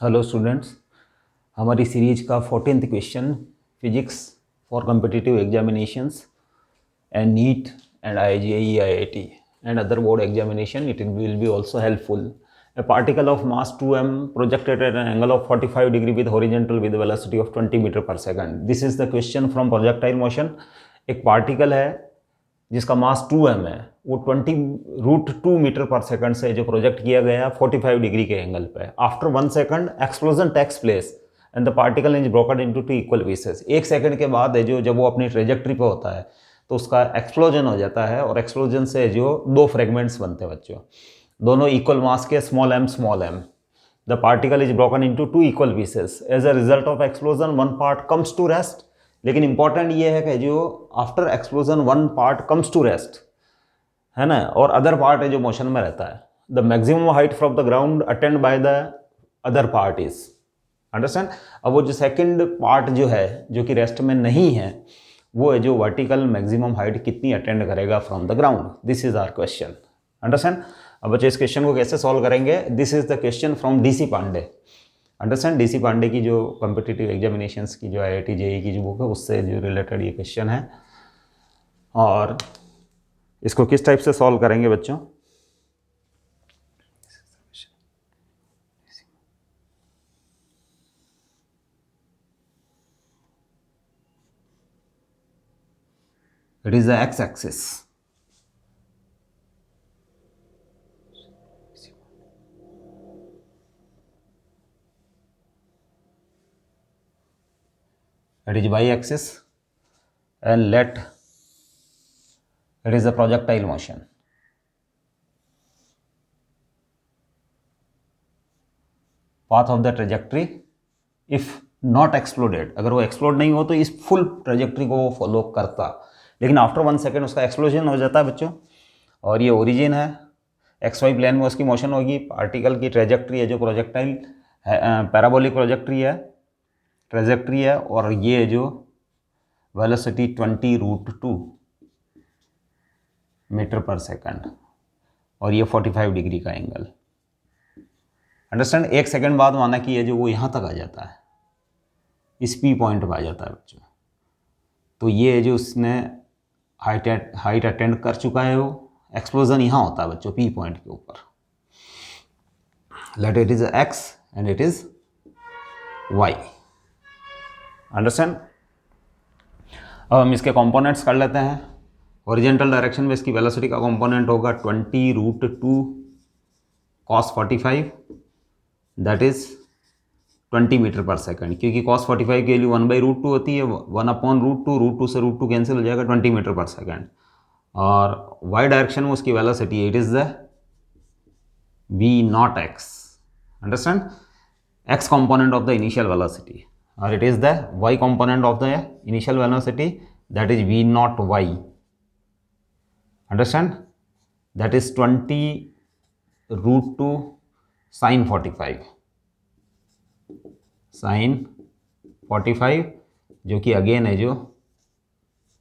Hello students, हमारी series का 14th question physics for competitive examinations and neat and IJEE IIT and other board examination. It will be also helpful. A particle of mass 2m projected at an angle of 45 degree with horizontal with velocity of 20 meter per second. This is the question from projectile motion. एक particle है जिसका मास 2m है, वो 20√2 metre पर second से जो project किया गया 45 डिग्री के एंगल पे. After 1 second explosion takes place and the particle is broken into 2 equal pieces. 1 second के बाद है जो जब वो अपनी ट्रेजेक्ट्री पे होता है तो उसका एक्सप्लोजन हो जाता है और एक्सप्लोजन से जो 2 फ्रेगमेंट्स बनते हैं बच्चों, दोनों इक्वल मास के small m. The particle is broken into 2 equal pieces. As a result of explosion one part comes to rest. लेकिन इंपॉर्टेंट ये है कि जो after explosion one part comes to rest है ना, और अदर पार्ट है जो मोशन में रहता है. The maximum height from the ground attend by the other part is. Understand. अब वो जो सेकंड पार्ट जो है जो कि रेस्ट में नहीं है, वो है जो वर्टिकल मैक्सिमम हाइट कितनी अटेंड करेगा from the ground. This is our question. Understand. अब बच्चे इस क्वेश्चन को कैसे सॉल्व करेंगे? This is the question from DC Pande. Understand. DC Pande की जो कॉम्पिटिटिव एग्जामिनेशंस की जो IIT JEE की जो बुक है उससे जो रिलेटेड ये क्वेश्चन है. और इसको किस टाइप से सॉल्व करेंगे बच्चों? It is the x axis. it is y axis and let it is the projectile motion. path of the trajectory if not exploded. अगर वो एक्सप्लोड नहीं हो तो इस फुल ट्रेजेक्ट्री को वो फॉलो करता, लेकिन आफ्टर 1 सेकेंड उसका एक्सप्लोजन हो जाता है बच्चों. और ये ओरिजिन है, XY प्लेन में उसकी मोशन होगी. पार्टिकल की ट्रेजेक्ट्री है जो प्रोजेक्टाइल पैराबोलिक ट्रेजेक्ट्री है, और ये जो वेलोसिटी 20√2 मीटर पर सेकंड, और ये 45 डिग्री का एंगल. अंडरस्टैंड. 1 सेकंड बाद माना कि ये जो वो यहाँ तक आ जाता है, इस P पॉइंट पर आ जाता है बच्चों, तो ये जो उसने हाइट अटेंड कर चुका है, वो एक्सप्लोजन यहाँ होता है बच्चों P पॉइंट के ऊपर. Let it is x and it is y. Understand. अब हम इसके कंपोनेंट्स कर लेते हैं. ओरिजेंटल डायरेक्शन में इसकी वेलोसिटी का कंपोनेंट होगा 20√2 cos 45, दैट इज 20 मीटर पर सेकंड, क्योंकि cos 45 की वैल्यू 1/√2 होती है. 1/√2, √2 से √2 कैंसिल हो जाएगा, 20 मीटर पर सेकंड. और y डायरेक्शन में उसकी velocity it is the v0x. Understand. x component of the initial velocity, or it is the y component of the initial velocity, that is v0y. Understand. That is 20√2 sin 45 जो कि again है जो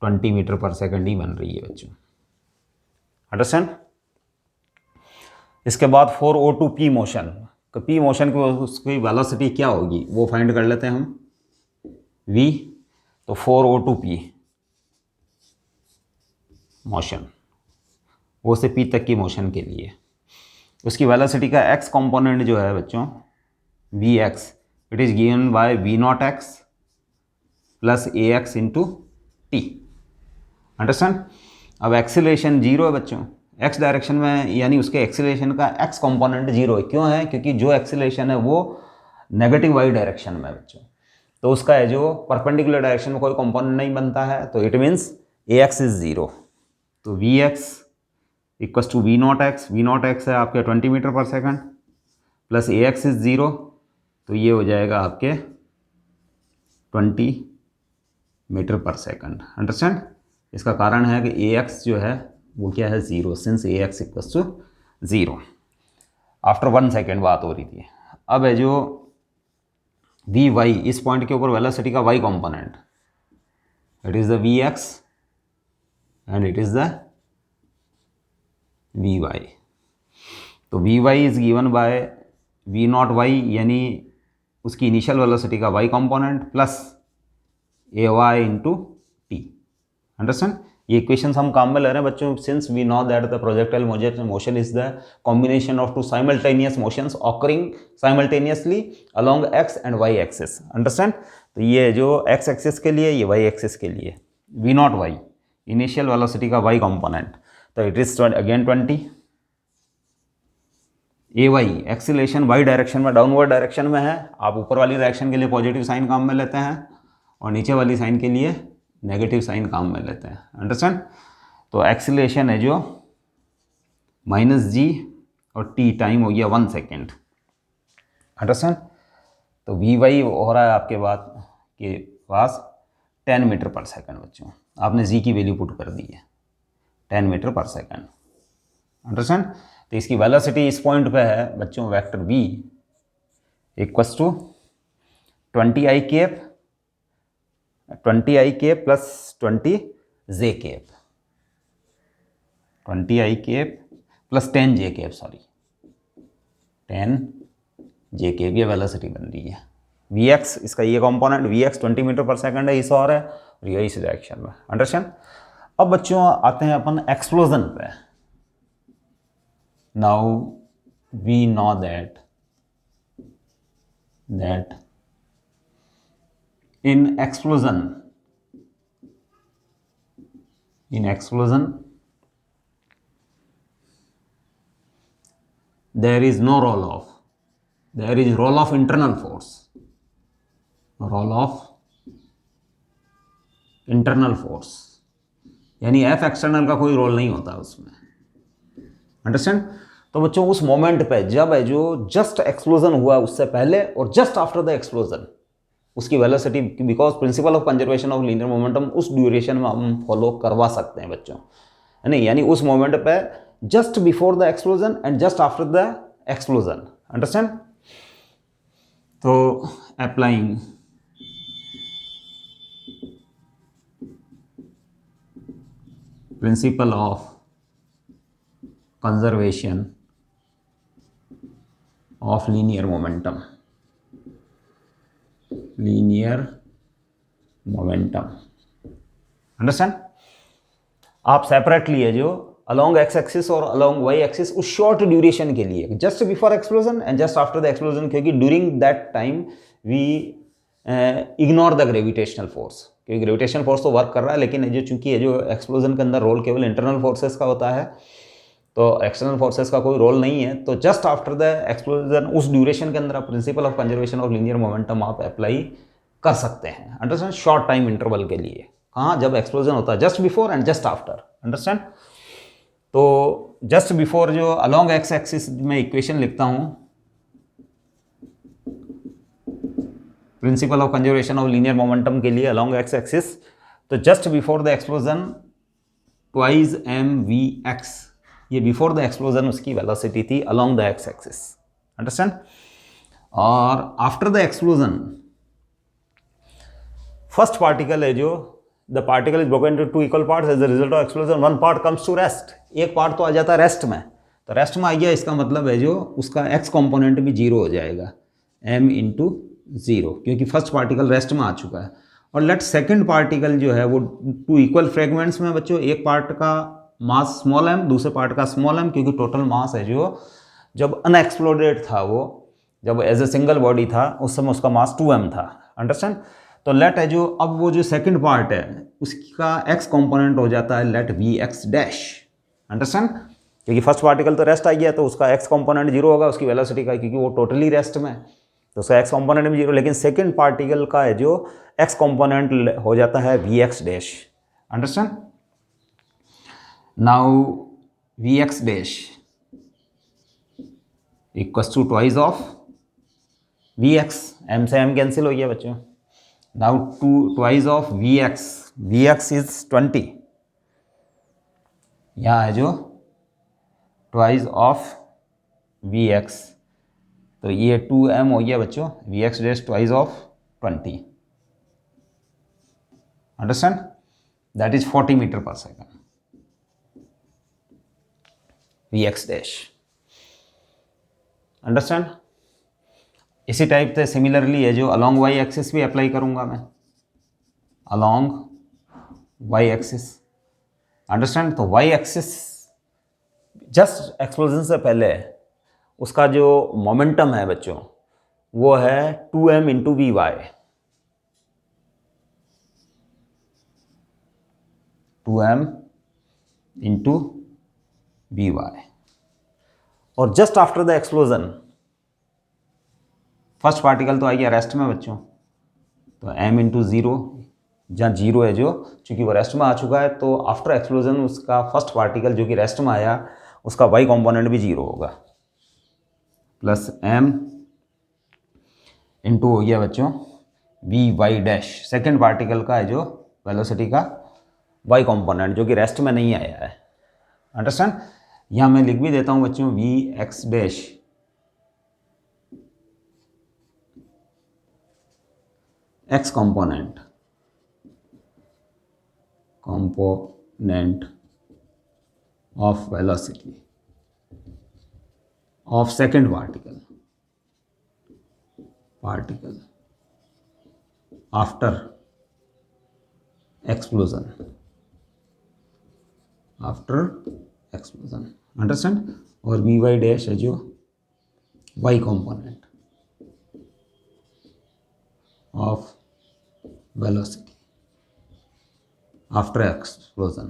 20 metre पर second ही बन रही है बच्चों. Understand. इसके बाद 4O2P मोशन. तो P मोशन की उसकी वेलोसिटी क्या होगी वो फाइंड कर लेते हैं हम. V, तो 4O2P मोशन, वो से P तक की मोशन के लिए उसकी वेलोसिटी का x कंपोनेंट जो है बच्चों Vx, it is given bye v0x plus ax into T. Understand. अब एक्सीलरेशन 0 है बच्चों x डायरेक्शन में, यानी उसके एक्सीलरेशन का x कंपोनेंट 0 है. क्यों है? क्योंकि जो एक्सीलरेशन है वो नेगेटिव y डायरेक्शन में है बच्चों, तो उसका है जो परपेंडिकुलर डायरेक्शन में कोई कंपोनेंट नहीं बनता है, तो इट मीन्स ax इज 0. तो vx इक्वल्स टू v0x है आपके 20 मीटर पर सेकंड, प्लस ax इज 0, तो ये हो जाएगा आपके 20 मीटर पर सेकंड. अंडरस्टैंड. इसका कारण है कि ax जो है वो क्या है 0, since ax equals to 0. After 1 second बात हो रही थी. अब है जो vy, इस पॉइंट के ऊपर वेलोसिटी का y component, it is the vx and it is the vy. तो vy is given by v0y, यानी उसकी इनिशियल वेलोसिटी का y component plus A Y into T. Understand? ये इक्वेशंस हम काम में ले रहे हैं बच्चों, since we know that the projectile motion is the combination of two simultaneous motions occurring simultaneously along X and Y axis. Understand? तो ये जो एक्स एक्सिस के लिए, ये वाई एक्सिस के लिए, V naught Y initial velocity का Y component, तो it is again 20। A Y acceleration Y direction में, डाउनवर्ड डायरेक्शन में है। आप ऊपर वाली डायरेक्शन के लिए पॉजिटिव साइन काम में लेते हैं और नीचे वाली साइन के लिए नेगेटिव साइन काम में लेते हैं। अंडरस्टैंड? तो एक्सीलरेशन है जो माइनस जी और टी टाइम हो गया 1 सेकेंड। अंडरस्टैंड? तो वी वाई हो रहा है आपके पास 10 मीटर पर सेकेंड। बच्चों आपने जी की वैल्यू पुट कर दी है 10 मीटर पर सेकेंड। अंडरस्टैंड? तो इसकी वेलोसिटी इस पॉइंट पे है बच्चों vector v equals to 20 i cap plus 20 j cap, 20 i cap plus 10 j cap, sorry 10 j cap, ये वेलोसिटी बन रही है। vx इसका ये कंपोनेंट vx 20 मीटर पर सेकंड है, इस और है और ये इस डायरेक्शन में। अंडरस्टैंड? अब बच्चों आते हैं अपन एक्सप्लोजन पे। Now we know that in explosion there is no role of, there is role of internal force, यानी एफ एक्सटर्नल का कोई रोल नहीं होता उसमें। अंडरस्टैंड? तो बच्चों उस मोमेंट पे जब है जो जस्ट एक्सप्लोजन हुआ उससे पहले और जस्ट आफ्टर द एक्सप्लोजन, उसकी velocity because principal of conservation of linear momentum उस ड्यूरेशन में हम फॉलो करवा सकते हैं बच्चों, है नहीं? यानी उस मोमेंट पे just before the explosion and just after the explosion. Understand? तो applying principle of conservation of linear momentum, understand? आप सेपरेटली है जो अलोंग एक्स एक्सिस और अलोंग वाई एक्सिस उस शॉर्ट ड्यूरेशन के लिए just before explosion and just after the explosion, क्योंकि during that time we ignore the gravitational force, क्योंकि gravitational force तो वर्क कर रहा है, लेकिन जो चूंकि है जो एक्सप्लोजन के अंदर रोल केवल इंटरनल फोर्सेस का होता है, तो एक्सटर्नल फोर्सेस का कोई रोल नहीं है। तो जस्ट आफ्टर द एक्सप्लोजन उस ड्यूरेशन के अंदर आप principal of conservation of linear momentum आप अप्लाई कर सकते हैं। अंडरस्टैंड? शॉर्ट टाइम इंटरवल के लिए, कहाँ? जब एक्सप्लोजन होता है, just before and just after. Understand? तो जस्ट बिफोर जो अलोंग एक्स एक्सिस में इक्वेशन लिखता हूँ, principle of conservation of linear momentum के लिए अलोंग एक्स एक्सिस, तो just before the explosion twice M V X, ये बिफोर द एक्सप्लोजन उसकी वेलोसिटी थी along the X axis. Understand? और after the explosion first particle है जो the particle is broken into 2 equal parts as the result of explosion, 1 part comes to rest, एक part तो आ जाता है रेस्ट में। तो रेस्ट में आ गया, इसका मतलब है जो उसका एक्स कंपोनेंट भी 0 हो जाएगा, m इंटू 0, क्योंकि फर्स्ट पार्टिकल रेस्ट में आ चुका है। और लेट सेकेंड पार्टिकल जो है वो 2 इक्वल फ्रेगमेंट्स में बच्चों, एक पार्ट का मास स्मॉल m, दूसरे पार्ट का स्मॉल m, क्योंकि टोटल मास है जो जब अनएक्सप्लोडेड था, वो जब एज ए सिंगल बॉडी था उस समय उसका मास 2m था। अंडरस्टैंड? तो लेट है जो अब वो जो सेकंड पार्ट है उसका x कंपोनेंट हो जाता है लेट vx डैश। अंडरस्टैंड? क्योंकि फर्स्ट पार्टिकल तो रेस्ट आ गया तो उसका x कंपोनेंट 0 होगा उसकी वेलोसिटी का, क्योंकि वो टोटली रेस्ट में, तो उसका x कंपोनेंट भी 0, लेकिन सेकंड पार्टिकल का है जो x कंपोनेंट हो जाता है vx dash. Understand? Now Vx dash equals to twice of Vx, m से m कैंसिल हो गया बच्चों। Now twice of Vx, Vx is 20, यहाँ है जो twice of Vx, तो ये 2m हो गया बच्चों, Vx dash twice of 20। Understand? That is 40 metre पर सेकंड Vx dash। अंडरस्टैंड? इसी टाइप से सिमिलरली है जो अलॉन्ग वाई एक्सिस भी अप्लाई करूँगा मैं, अलॉन्ग वाई एक्सिस। अंडरस्टैंड। तो वाई एक्सिस जस्ट एक्सप्लोजन से पहले उसका जो मोमेंटम है बच्चों वो है 2m into V Y, 2m into V Y. और just after the explosion first particle तो आ गया रेस्ट में बच्चों, तो m इंटू ज़ीरो, जहाँ जीरो है जो, चूँकि वो रेस्ट में आ चुका है तो आफ्टर एक्सप्लोजन उसका फर्स्ट पार्टिकल जो कि रेस्ट में आया उसका y कंपोनेंट भी जीरो होगा, प्लस m इंटू हो गया बच्चों V Y dash, second particle का है जो वेलोसिटी का y कंपोनेंट जो कि रेस्ट में नहीं आया है। अंडरस्टैंड। यहाँ मैं लिख भी देता हूँ बच्चों V X dash x component of velocity of second particle after explosion, understand। और वी वाई डैश है जो y component of velocity after explosion,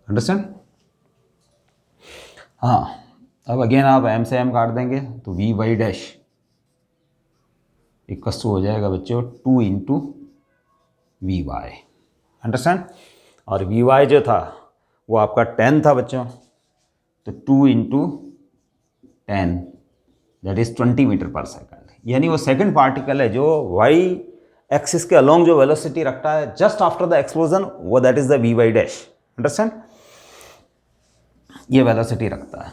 understand. हाँ, अब अगेन आप m से m काट देंगे तो वी वाई डैश इक्वस हो जाएगा बच्चों 2 इंटू वी वाई, अंडरस्टैंड। और वी वाई जो था वो आपका 10 था बच्चों, तो 2 इंटू 10 दैट इज़ 20 मीटर पर सेकंड, यानी वो सेकंड पार्टिकल है जो वाई एक्सिस के अलोंग जो वेलोसिटी रखता है जस्ट आफ्टर द एक्सप्लोजन, वो that is the V Y dash, understand. ये वेलोसिटी रखता है।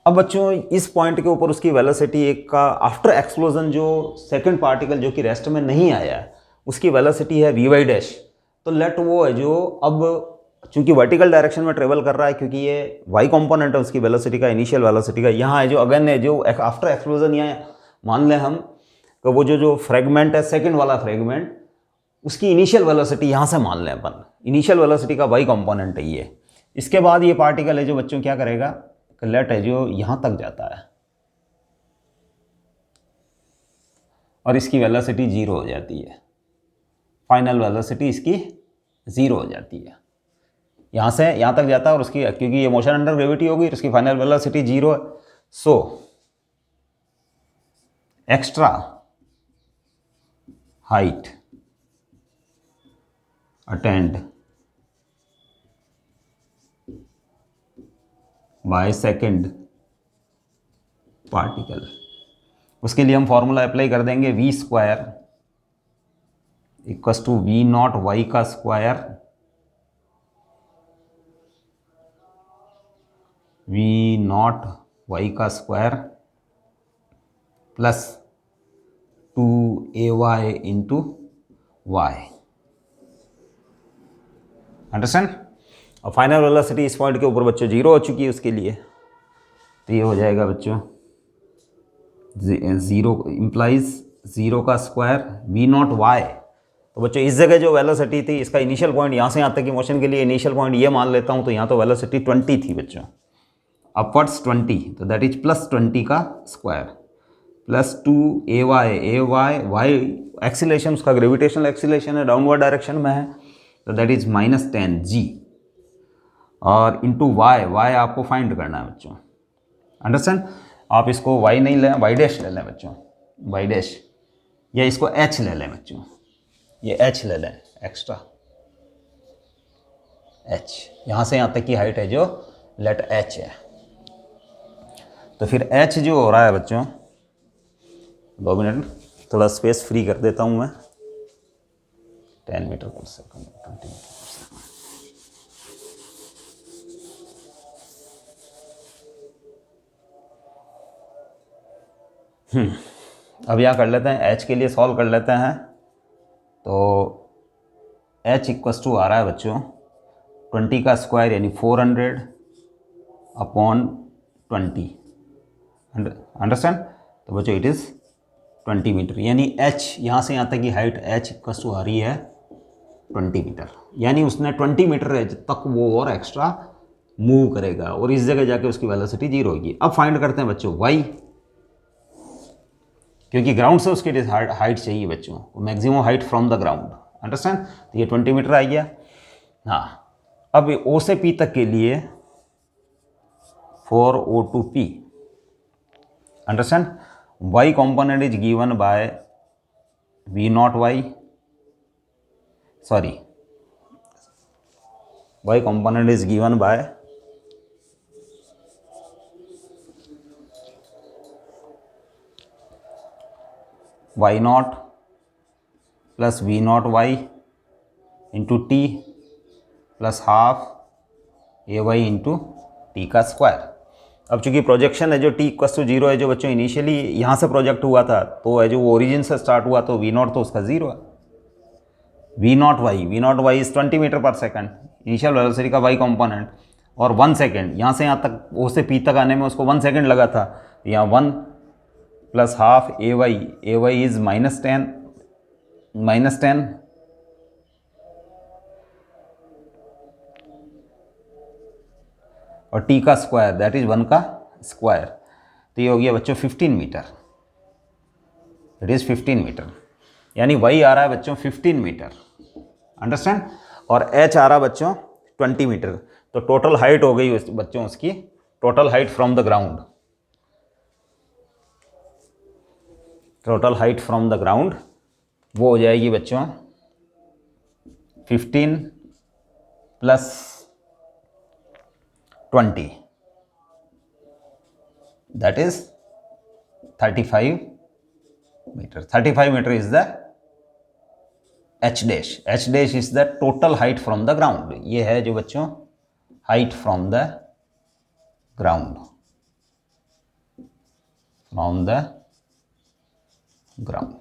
अब बच्चों इस पॉइंट के ऊपर उसकी वेलोसिटी एक का आफ्टर एक्सप्लोजन जो सेकंड पार्टिकल जो कि रेस्ट में नहीं आया है उसकी वेलोसिटी है वी वाई डैश, तो लेट वो है जो अब चूंकि वर्टिकल डायरेक्शन में ट्रेवल कर रहा है क्योंकि ये वाई कंपोनेंट है उसकी वेलोसिटी का, इनिशियल वेलोसिटी का, यहाँ है जो अगेन है जो आफ्टर एक्सप्लोजन, यहाँ मान लें हम कि वो जो फ्रेगमेंट है सेकंड वाला फ्रेगमेंट उसकी इनिशियल वेलोसिटी यहाँ से मान लें अपन, इनिशियल वेलोसिटी का वाई कंपोनेंट है ये। इसके बाद ये पार्टिकल है जो बच्चों क्या करेगा, लेट है जो यहाँ तक जाता है और इसकी वेलोसिटी जीरो हो जाती है, फाइनल वेलोसिटी इसकी ज़ीरो हो जाती है, यहाँ से यहाँ तक जाता है और उसकी क्योंकि ये मोशन अंडर ग्रेविटी होगी तो उसकी फाइनल वेलोसिटी जीरो है। So extra height attend by second particle, उसके लिए हम फॉर्मूला अप्लाई कर देंगे V square equals to V naught Y का स्क्वायर वी नॉट वाई का square plus 2ay into Y, understand. और फाइनल वेलोसिटी इस पॉइंट के ऊपर बच्चों जीरो हो चुकी है उसके लिए, तो ये हो जाएगा बच्चों ज़ीरो इम्प्लाइज ज़ीरो का स्क्वायर वी नॉट वाई। तो बच्चों इस जगह जो वेलोसिटी थी इसका इनिशियल पॉइंट यहाँ से यहाँ तक की मोशन के लिए इनिशियल पॉइंट ये मान लेता हूँ, तो यहाँ तो वेलोसिटी 20 थी बच्चों, अपवर्ड्स 20, तो दैट इज प्लस 20 का square plus 2ay Y acceleration उसका ग्रेविटेशनल एक्सीलेशन है डाउनवर्ड डायरेक्शन में है, तो दैट इज -10g और इंटू वाई आपको फाइंड करना है बच्चों, अंडरस्टैंड। आप इसको y नहीं लें, y डैश ले लें बच्चों, y डैश, या इसको h ले लें बच्चों, ये h ले लें एक्स्ट्रा h, यहाँ से यहाँ तक की हाइट है जो लेट h है, तो फिर h जो हो रहा है बच्चों, 2 मिनट थोड़ा स्पेस फ्री कर देता हूँ मैं, 10 मीटर पर सेकंड 20 मीटर पर सेकंड, अब यहाँ कर लेते हैं h के लिए सॉल्व कर लेते हैं, तो h इक्वस टू आ रहा है बच्चों 20 का स्क्वायर यानी 400 अपॉन 20, अंडरस्टैंड। तो बच्चों इट इज़ 20 मीटर, यानी h यहाँ से यहाँ तक की हाइट h इक्वल टू आ रही है 20 मीटर, यानी उसने 20 मीटर तक वो और एक्स्ट्रा मूव करेगा और इस जगह जाके उसकी वेलोसिटी 0 होगी। अब फाइंड करते हैं बच्चों y, क्योंकि ग्राउंड से उसकी हाइट चाहिए बच्चों, maximum height from the ground, understand. तो ये 20 मीटर आ गया। हाँ, अब O से P तक के लिए for O to P, understand, y component is given by v naught y, sorry, y component is given by y naught plus v naught y into t plus half A Y into T का square. अब चूंकि projection है जो t equal to 0 है, जो बच्चों initially यहाँ से प्रोजेक्ट हुआ था, तो है जो ओरिजिन से स्टार्ट हुआ, तो v नॉट तो उसका 0 है। v naught Y is 20 metre पर सेकंड, इनिशियल वेलोसिटी का y कंपोनेंट, और 1 सेकेंड यहाँ से यहाँ तक O से P तक आने में उसको 1 सेकेंड लगा था। यहाँ 1 plus half A Y is -10 और t का स्क्वायर दैट इज 1 का स्क्वायर, तो ये हो गया बच्चों 15 मीटर, इट इज़ 15 मीटर, यानी y आ रहा है बच्चों 15 मीटर, अंडरस्टैंड, और h आ रहा है बच्चों 20 मीटर। तो टोटल हाइट हो गई बच्चों उसकी, total height from the ground, total height from the ground वो हो जाएगी बच्चों 15 plus 20, that is 35 meter. 35 meter is the h dash. H dash is the total height from the ground. ये है जो बच्चों height from the ground, from the ground.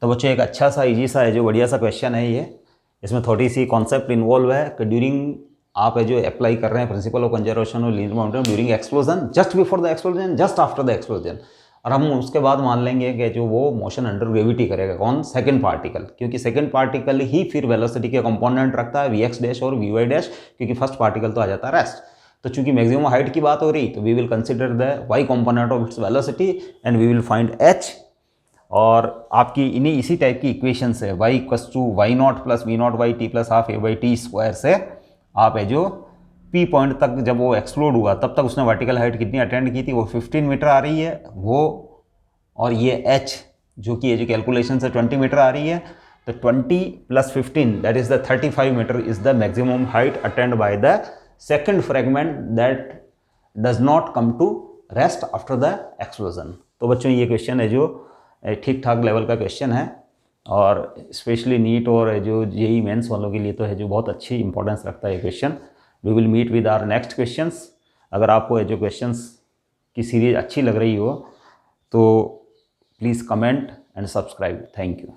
तो बच्चों एक अच्छा सा इजी सा है जो बढ़िया सा क्वेश्चन है ये, इसमें थोड़ी सी कॉन्सेप्ट इन्वॉल्व है कि ड्यूरिंग आप है जो अप्लाई कर रहे हैं प्रिंसिपल ऑफ कंजर्वेशन और linear momentum during explosion, just before the explosion, just after the explosion, और हम उसके बाद मान लेंगे कि जो वो मोशन अंडर ग्रेविटी करेगा कौन, सेकंड पार्टिकल, क्योंकि सेकंड पार्टिकल ही फिर वेलोसिटी के कंपोनेंट रखता है वी एक्स डैश और वी वाई डैश, क्योंकि फर्स्ट पार्टिकल तो आ जाता है रेस्ट। तो चूंकि मैक्सिमम हाइट की बात हो रही, तो we will consider the Y component of its velocity and we will find H, और आपकी इन्हीं इसी टाइप की इक्वेशन से Y equals to Y naught plus V naught Y T plus half A by T square से आप है जो पी पॉइंट तक जब वो एक्सप्लोड हुआ तब तक उसने वर्टिकल हाइट कितनी अटेंड की थी, वो 15 मीटर आ रही है वो, और ये h जो कि जो कैलकुलेशन से 20 मीटर आ रही है, तो 20 plus 15 that is the 35 metre is the maximum height attend by the second fragment that does not come to rest after the explosion. तो बच्चों ये क्वेश्चन है जो ठीक ठाक लेवल का क्वेश्चन है, और स्पेशली नीट और जो जेई मेंस वालों के लिए तो है जो बहुत अच्छी इंपॉर्टेंस रखता है ये question. We will meet with our next questions. अगर आपको जो क्वेश्चंस की सीरीज अच्छी लग रही हो तो please comment and subscribe. Thank you.